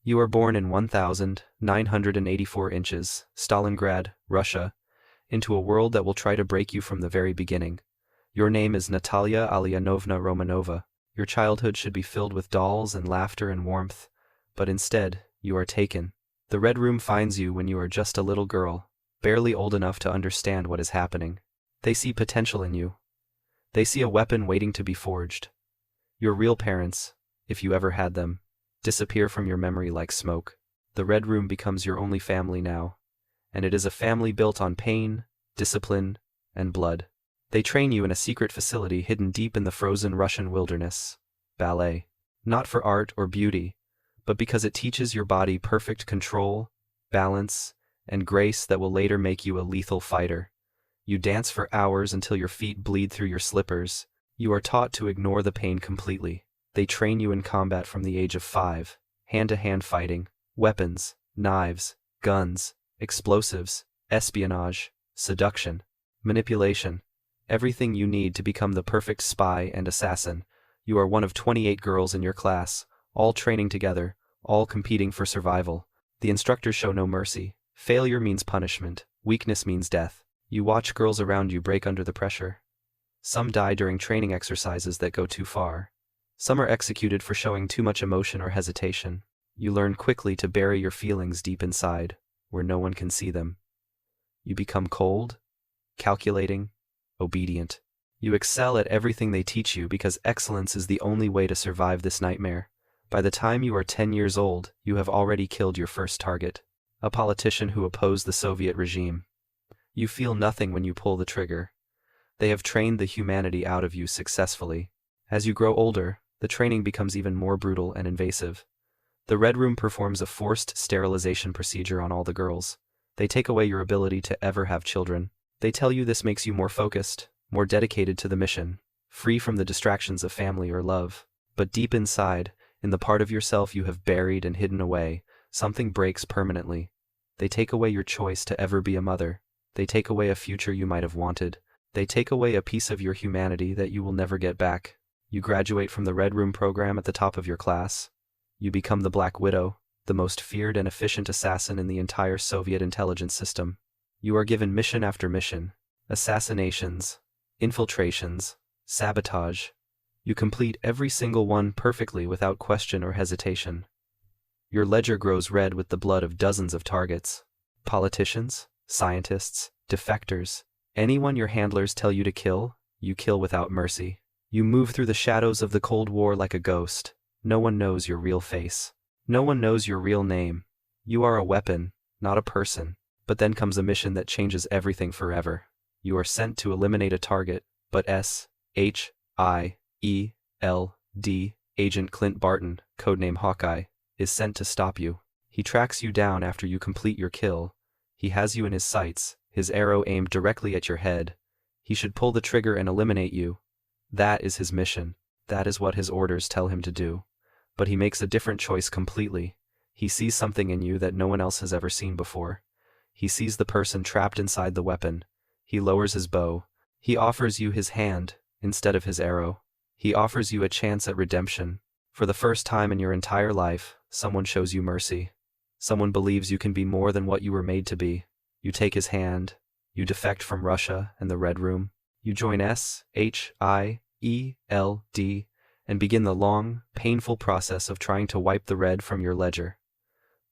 You are born in 1984 inches, Stalingrad, Russia, into a world that will try to break you from the very beginning. Your name is Natalia Alyanovna Romanova. Your childhood should be filled with dolls and laughter and warmth, but instead, you are taken. The Red Room finds you when you are just a little girl, barely old enough to understand what is happening. They see potential in you. They see a weapon waiting to be forged. Your real parents, if you ever had them, disappear from your memory like smoke. The Red Room becomes your only family now, and it is a family built on pain, discipline, and blood. They train you in a secret facility hidden deep in the frozen Russian wilderness. Ballet. Not for art or beauty, but because it teaches your body perfect control, balance, and grace that will later make you a lethal fighter. You dance for hours until your feet bleed through your slippers. You are taught to ignore the pain completely. They train you in combat from the age of 5, hand-to-hand fighting, weapons, knives, guns, explosives, espionage, seduction, manipulation, everything you need to become the perfect spy and assassin. You are one of 28 girls in your class, all training together, all competing for survival. The instructors show no mercy. Failure means punishment, weakness means death. You watch girls around you break under the pressure. Some die during training exercises that go too far. Some are executed for showing too much emotion or hesitation. You learn quickly to bury your feelings deep inside, where no one can see them. You become cold, calculating, obedient. You excel at everything they teach you because excellence is the only way to survive this nightmare. By the time you are 10 years old, you have already killed your first target, a politician who opposed the Soviet regime. You feel nothing when you pull the trigger. They have trained the humanity out of you successfully. As you grow older, the training becomes even more brutal and invasive. The Red Room performs a forced sterilization procedure on all the girls. They take away your ability to ever have children. They tell you this makes you more focused, more dedicated to the mission, free from the distractions of family or love. But deep inside, in the part of yourself you have buried and hidden away, something breaks permanently. They take away your choice to ever be a mother. They take away a future you might have wanted. They take away a piece of your humanity that you will never get back. You graduate from the Red Room program at the top of your class. You become the Black Widow, the most feared and efficient assassin in the entire Soviet intelligence system. You are given mission after mission, assassinations, infiltrations, sabotage. You complete every single one perfectly without question or hesitation. Your ledger grows red with the blood of dozens of targets. Politicians, scientists, defectors, anyone your handlers tell you kill without mercy. You move through the shadows of the Cold War like a ghost. No one knows your real face. No one knows your real name. You are a weapon, not a person. But then comes a mission that changes everything forever. You are sent to eliminate a target, but S.H.I.E.L.D. Agent Clint Barton, codename Hawkeye, is sent to stop you. He tracks you down after you complete your kill. He has you in his sights, his arrow aimed directly at your head. He should pull the trigger and eliminate you. That is his mission. That is what his orders tell him to do. But he makes a different choice completely. He sees something in you that no one else has ever seen before. He sees the person trapped inside the weapon. He lowers his bow. He offers you his hand instead of his arrow. He offers you a chance at redemption. For the first time in your entire life, someone shows you mercy. Someone believes you can be more than what you were made to be. You take his hand. You defect from Russia and the Red Room. You join S.H.I.E.L.D. and begin the long, painful process of trying to wipe the red from your ledger.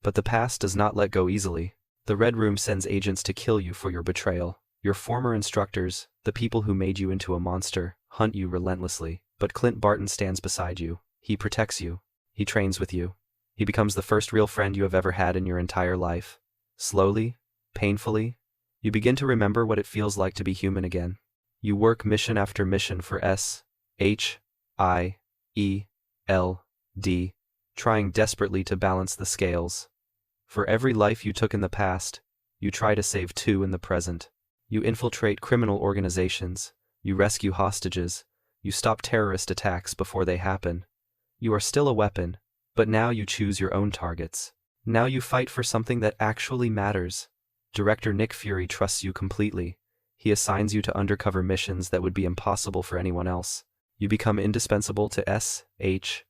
But the past does not let go easily. The Red Room sends agents to kill you for your betrayal. Your former instructors, the people who made you into a monster, hunt you relentlessly. But Clint Barton stands beside you. He protects you. He trains with you. He becomes the first real friend you have ever had in your entire life. Slowly, painfully, you begin to remember what it feels like to be human again. You work mission after mission for S.H.I.E.L.D., trying desperately to balance the scales. For every life you took in the past, you try to save 2 in the present. You infiltrate criminal organizations. You rescue hostages. You stop terrorist attacks before they happen. You are still a weapon, but now you choose your own targets. Now you fight for something that actually matters. Director Nick Fury trusts you completely. He assigns you to undercover missions that would be impossible for anyone else. You become indispensable to S.H.I.E.L.D.,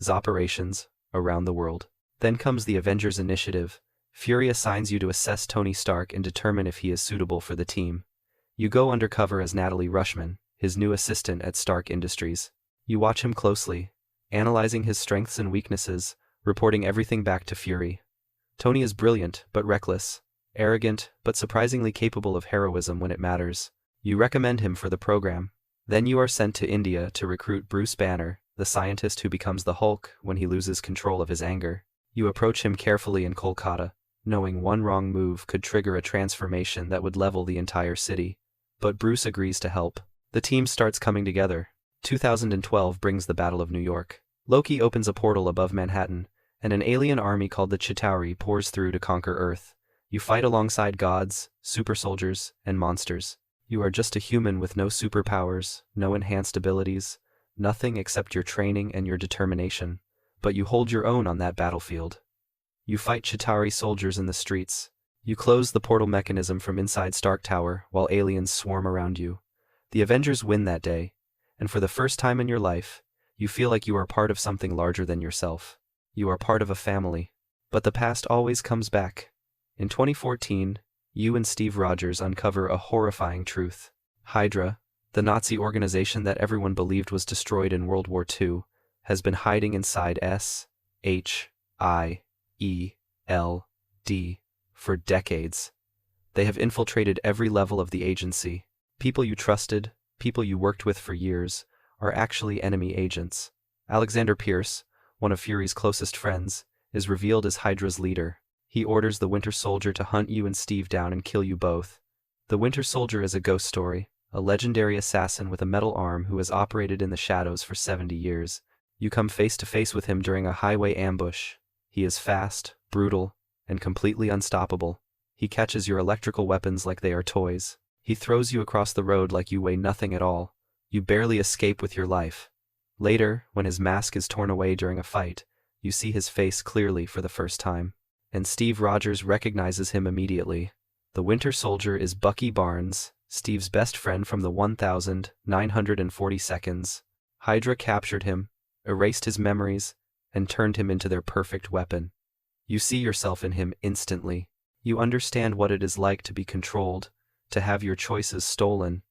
operations, around the world. Then comes the Avengers initiative. Fury assigns you to assess Tony Stark and determine if he is suitable for the team. You go undercover as Natalie Rushman, his new assistant at Stark Industries. You watch him closely, analyzing his strengths and weaknesses, reporting everything back to Fury. Tony is brilliant but reckless, arrogant but surprisingly capable of heroism when it matters. You recommend him for the program. Then you are sent to India to recruit Bruce Banner, the scientist who becomes the Hulk when he loses control of his anger. You approach him carefully in Kolkata, knowing one wrong move could trigger a transformation that would level the entire city. But Bruce agrees to help. The team starts coming together. 2012 brings the Battle of New York. Loki opens a portal above Manhattan, and an alien army called the Chitauri pours through to conquer Earth. You fight alongside gods, super soldiers, and monsters. You are just a human with no superpowers, no enhanced abilities, nothing except your training and your determination. But you hold your own on that battlefield. You fight Chitauri soldiers in the streets. You close the portal mechanism from inside Stark Tower while aliens swarm around you. The Avengers win that day, and for the first time in your life, you feel like you are part of something larger than yourself. You are part of a family. But the past always comes back. In 2014, you and Steve Rogers uncover a horrifying truth. Hydra, the Nazi organization that everyone believed was destroyed in World War II, has been hiding inside SHIELD for decades. They have infiltrated every level of the agency. People you trusted, people you worked with for years, are actually enemy agents. Alexander Pierce, one of Fury's closest friends, is revealed as Hydra's leader. He orders the Winter Soldier to hunt you and Steve down and kill you both. The Winter Soldier is a ghost story, a legendary assassin with a metal arm who has operated in the shadows for 70 years. You come face to face with him during a highway ambush. He is fast, brutal, and completely unstoppable. He catches your electrical weapons like they are toys. He throws you across the road like you weigh nothing at all. You barely escape with your life. Later, when his mask is torn away during a fight, you see his face clearly for the first time. And Steve Rogers recognizes him immediately. The Winter Soldier is Bucky Barnes, Steve's best friend from the 1940 seconds. Hydra captured him, erased his memories, and turned him into their perfect weapon. You see yourself in him instantly. You understand what it is like to be controlled, to have your choices stolen,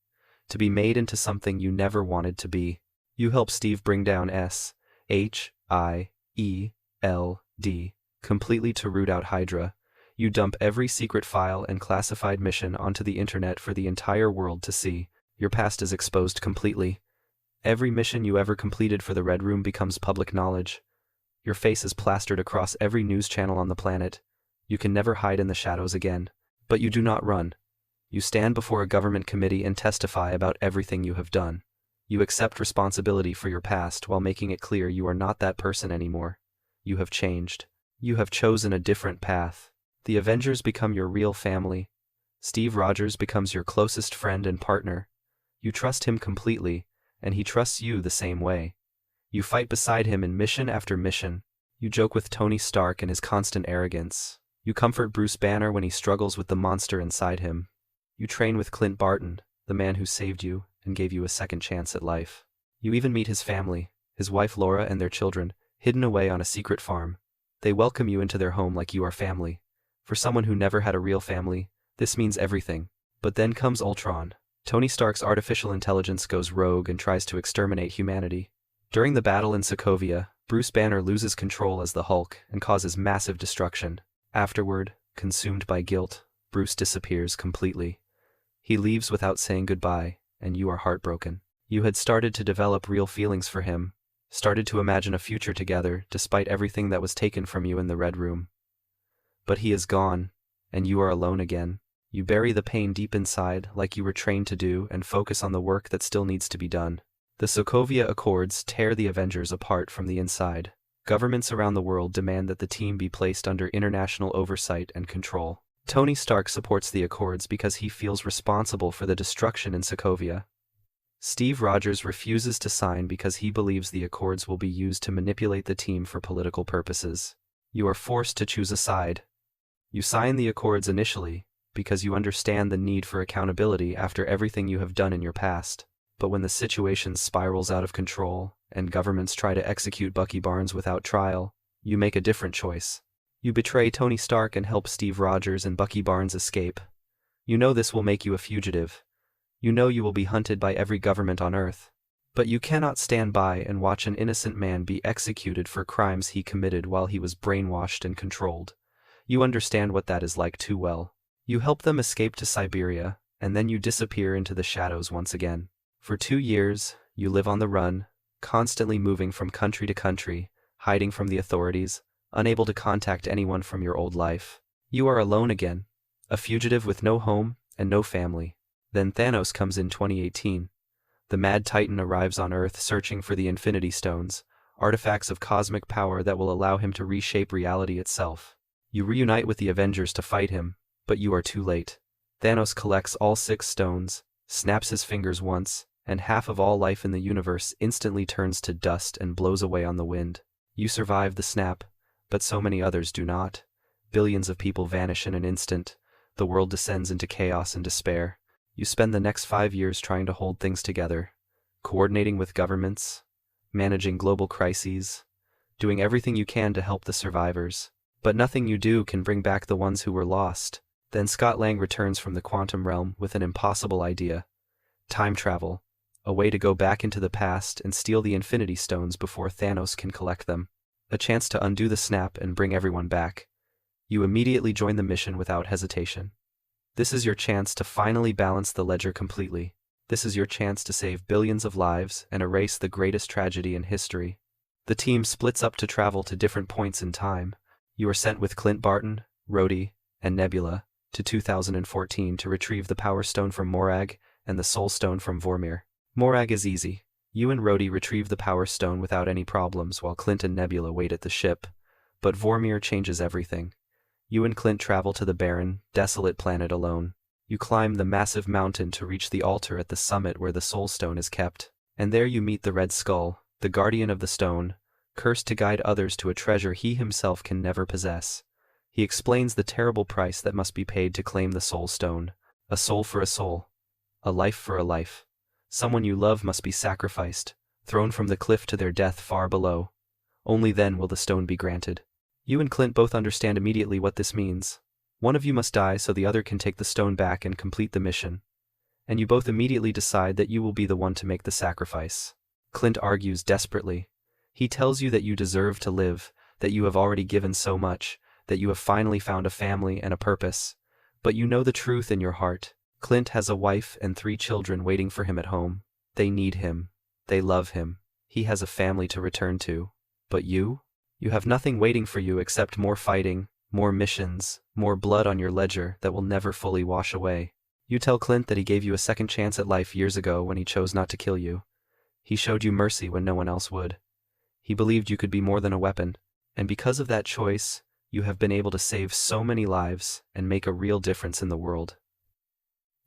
to be made into something you never wanted to be. You help Steve bring down SHIELD completely to root out Hydra. You dump every secret file and classified mission onto the internet for the entire world to see. Your past is exposed completely. Every mission you ever completed for the Red Room becomes public knowledge. Your face is plastered across every news channel on the planet. You can never hide in the shadows again. But you do not run. You stand before a government committee and testify about everything you have done. You accept responsibility for your past while making it clear you are not that person anymore. You have changed. You have chosen a different path. The Avengers become your real family. Steve Rogers becomes your closest friend and partner. You trust him completely, and he trusts you the same way. You fight beside him in mission after mission. You joke with Tony Stark and his constant arrogance. You comfort Bruce Banner when he struggles with the monster inside him. You train with Clint Barton, the man who saved you and gave you a second chance at life. You even meet his family, his wife Laura and their children, hidden away on a secret farm. They welcome you into their home like you are family. For someone who never had a real family, this means everything. But then comes Ultron. Tony Stark's artificial intelligence goes rogue and tries to exterminate humanity. During the battle in Sokovia, Bruce Banner loses control as the Hulk and causes massive destruction. Afterward, consumed by guilt, Bruce disappears completely. He leaves without saying goodbye, and you are heartbroken. You had started to develop real feelings for him, started to imagine a future together despite everything that was taken from you in the Red Room. But he is gone, and you are alone again. You bury the pain deep inside like you were trained to do and focus on the work that still needs to be done. The Sokovia Accords tear the Avengers apart from the inside. Governments around the world demand that the team be placed under international oversight and control. Tony Stark supports the Accords because he feels responsible for the destruction in Sokovia. Steve Rogers refuses to sign because he believes the Accords will be used to manipulate the team for political purposes. You are forced to choose a side. You sign the Accords initially because you understand the need for accountability after everything you have done in your past. But when the situation spirals out of control, and governments try to execute Bucky Barnes without trial, you make a different choice. You betray Tony Stark and help Steve Rogers and Bucky Barnes escape. You know this will make you a fugitive. You know you will be hunted by every government on Earth. But you cannot stand by and watch an innocent man be executed for crimes he committed while he was brainwashed and controlled. You understand what that is like too well. You help them escape to Siberia, and then you disappear into the shadows once again. For 2 years, you live on the run, constantly moving from country to country, hiding from the authorities, unable to contact anyone from your old life. You are alone again, a fugitive with no home and no family. Then Thanos comes in 2018. The Mad Titan arrives on Earth searching for the Infinity Stones, artifacts of cosmic power that will allow him to reshape reality itself. You reunite with the Avengers to fight him, but you are too late. Thanos collects all 6 stones, snaps his fingers once, and half of all life in the universe instantly turns to dust and blows away on the wind. You survive the snap, but so many others do not. Billions of people vanish in an instant. The world descends into chaos and despair. You spend the next 5 years trying to hold things together, coordinating with governments, managing global crises, doing everything you can to help the survivors. But nothing you do can bring back the ones who were lost. Then Scott Lang returns from the quantum realm with an impossible idea. Time travel, a way to go back into the past and steal the Infinity Stones before Thanos can collect them. A chance to undo the snap and bring everyone back. You immediately join the mission without hesitation. This is your chance to finally balance the ledger completely. This is your chance to save billions of lives and erase the greatest tragedy in history. The team splits up to travel to different points in time. You are sent with Clint Barton, Rhodey, and Nebula to 2014 to retrieve the Power Stone from Morag and the Soul Stone from Vormir. Morag is easy. You and Rhodey retrieve the Power Stone without any problems while Clint and Nebula wait at the ship. But Vormir changes everything. You and Clint travel to the barren, desolate planet alone. You climb the massive mountain to reach the altar at the summit where the Soul Stone is kept. And there you meet the Red Skull, the guardian of the stone, cursed to guide others to a treasure he himself can never possess. He explains the terrible price that must be paid to claim the Soul Stone. A soul for a soul. A life for a life. Someone you love must be sacrificed, thrown from the cliff to their death far below. Only then will the stone be granted. You and Clint both understand immediately what this means. One of you must die so the other can take the stone back and complete the mission. And you both immediately decide that you will be the one to make the sacrifice. Clint argues desperately. He tells you that you deserve to live, that you have already given so much, that you have finally found a family and a purpose. But you know the truth in your heart. Clint has a wife and 3 children waiting for him at home. They need him. They love him. He has a family to return to. But you? You have nothing waiting for you except more fighting, more missions, more blood on your ledger that will never fully wash away. You tell Clint that he gave you a second chance at life years ago when he chose not to kill you. He showed you mercy when no one else would. He believed you could be more than a weapon. And because of that choice, you have been able to save so many lives and make a real difference in the world.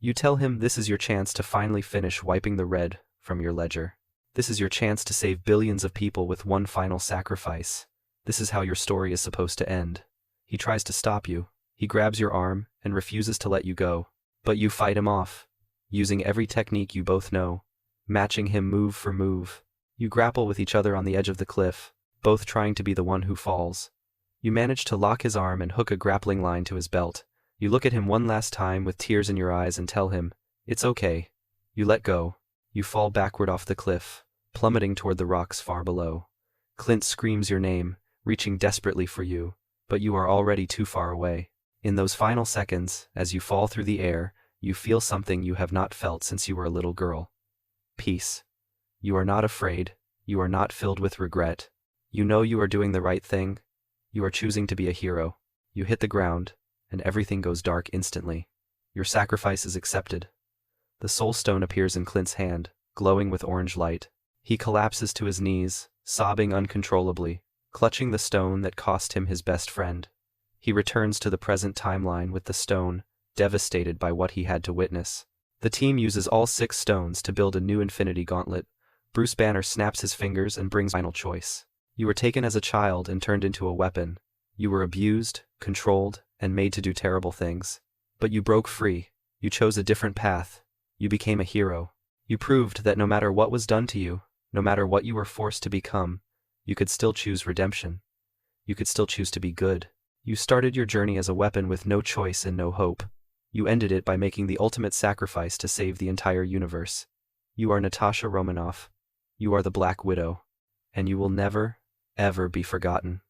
You tell him this is your chance to finally finish wiping the red from your ledger. This is your chance to save billions of people with one final sacrifice. This is how your story is supposed to end. He tries to stop you. He grabs your arm and refuses to let you go. But you fight him off, using every technique you both know, matching him move for move. You grapple with each other on the edge of the cliff, both trying to be the one who falls. You manage to lock his arm and hook a grappling line to his belt. You look at him one last time with tears in your eyes and tell him, "It's okay." You let go. You fall backward off the cliff, plummeting toward the rocks far below. Clint screams your name, reaching desperately for you, but you are already too far away. In those final seconds, as you fall through the air, you feel something you have not felt since you were a little girl. Peace. You are not afraid. You are not filled with regret. You know you are doing the right thing. You are choosing to be a hero. You hit the ground, and everything goes dark instantly. Your sacrifice is accepted. The Soul Stone appears in Clint's hand, glowing with orange light. He collapses to his knees, sobbing uncontrollably, clutching the stone that cost him his best friend. He returns to the present timeline with the stone, devastated by what he had to witness. The team uses all 6 stones to build a new Infinity Gauntlet. Bruce Banner snaps his fingers and brings final choice. You were taken as a child and turned into a weapon. You were abused, controlled, and made to do terrible things. But you broke free. You chose a different path. You became a hero. You proved that no matter what was done to you, No matter what you were forced to become, you could still choose redemption. You could still choose to be good. You started your journey as a weapon with no choice and no hope. You ended it by making the ultimate sacrifice to save the entire universe. You are Natasha Romanoff. You are the Black Widow. And you will never, ever be forgotten.